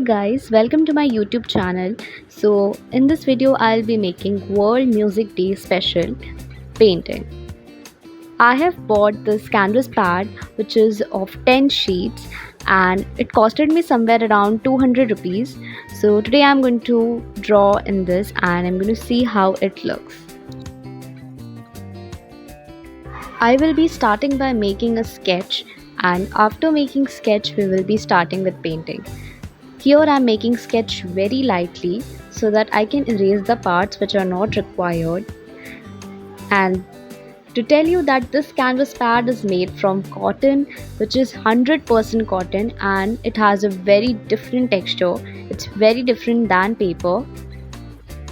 guys, welcome to my YouTube channel. So in this video I'll be making World Music Day special painting. I have bought this canvas pad which is of 10 sheets and it costed me somewhere around 200 rupees. So today I'm going to draw in this and I'm going to see how it looks. I will be starting by making a sketch, and after making sketch we will be starting with painting. Here I am making sketch very lightly so that I can erase the parts which are not required. And to tell you that this canvas pad is made from cotton, which is 100% cotton, and it has a very different texture. It's very different than paper.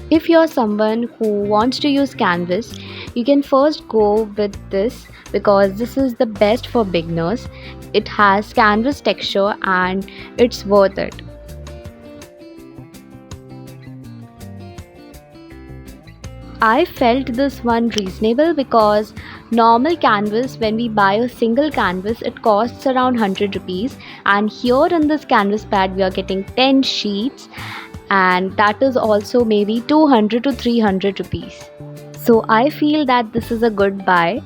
If you're someone who wants to use canvas, you can first go with this because this is the best for beginners. It has canvas texture and it's worth it. I felt this one reasonable because normal canvas, when we buy a single canvas, it costs around 100 rupees, and here in this canvas pad we are getting 10 sheets, and that is also maybe 200 to 300 rupees. So I feel that this is a good buy.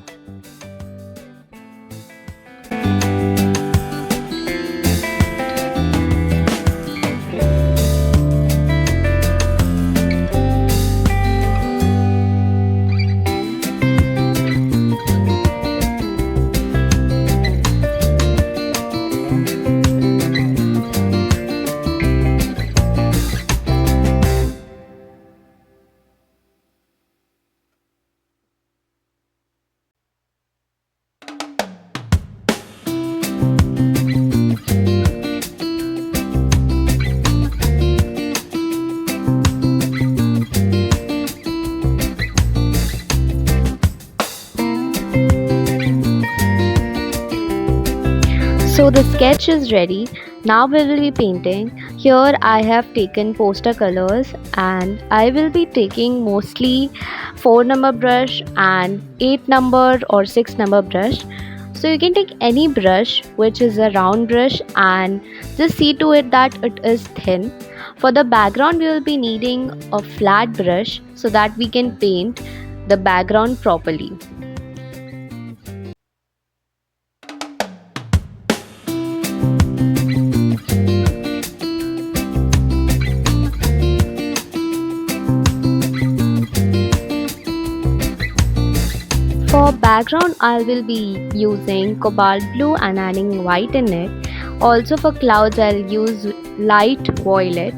So the sketch is ready. Now we will be painting. Here I have taken poster colors and I will be taking mostly 4 number brush and 8 number or 6 number brush. So you can take any brush which is a round brush and just see to it that it is thin. For the background we will be needing a flat brush so that we can paint the background properly. For background I will be using cobalt blue and adding white in it. Also for clouds I'll use light violet.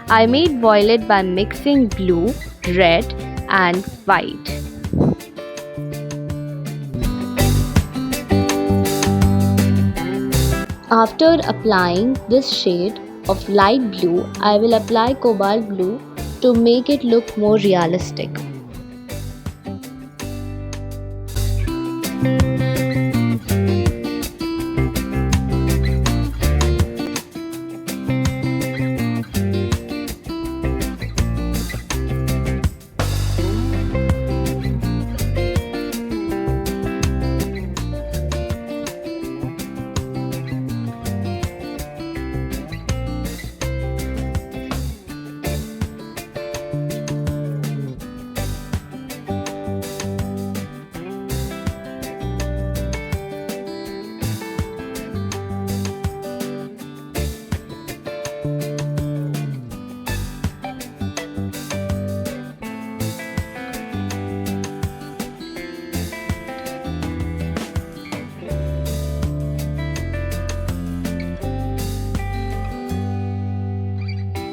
I made violet by mixing blue, red and white. After applying this shade of light blue, I will apply cobalt blue to make it look more realistic.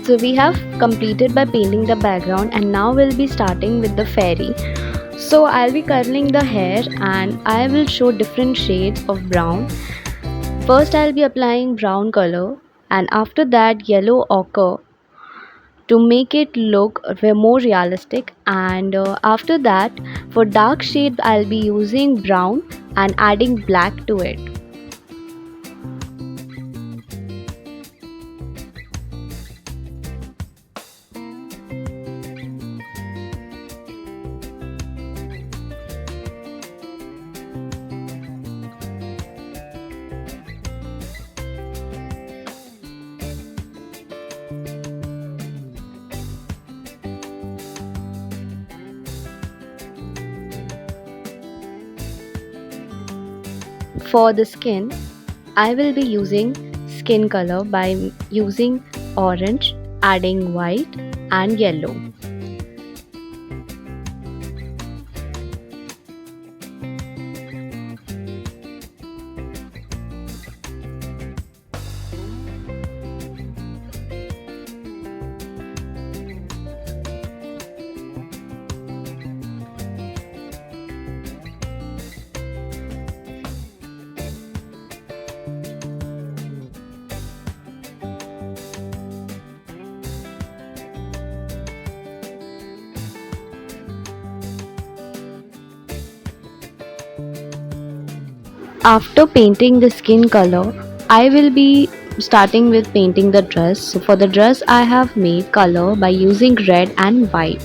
So we have completed by painting the background, and now we'll be starting with the fairy. So I'll be curling the hair and I will show different shades of brown. First I'll be applying brown color and after that yellow ochre to make it look more realistic, and after that for dark shade I'll be using brown and adding black to it. For the skin, I will be using skin color by using orange, adding white and yellow. After painting the skin color, I will be starting with painting the dress. So for the dress, I have made color by using red and white.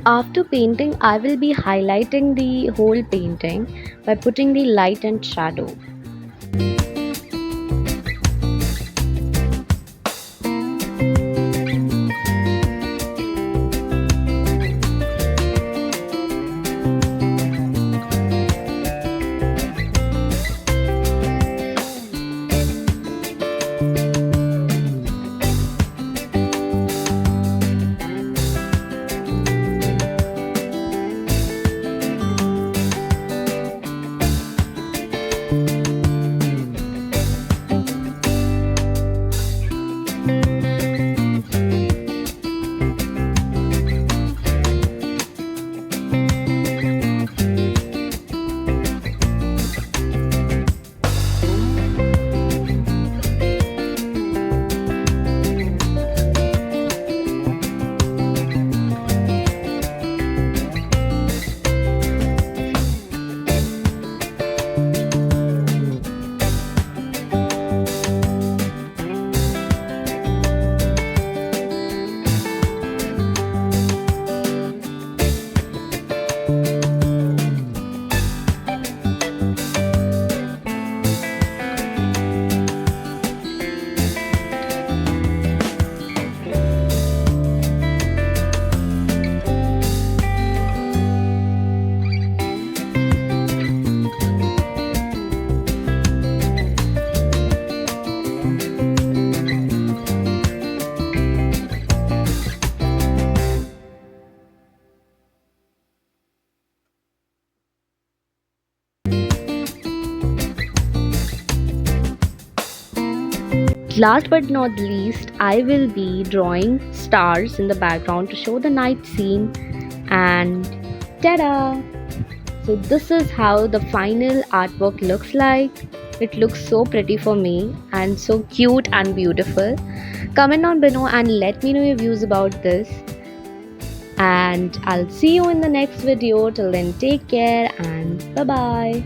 After painting, I will be highlighting the whole painting by putting the light and shadow. Last but not least, I will be drawing stars in the background to show the night scene, and ta-da! So this is how the final artwork looks like. It looks so pretty for me and so cute and beautiful. Comment down below and let me know your views about this. And I'll see you in the next video. Till then, take care and bye bye.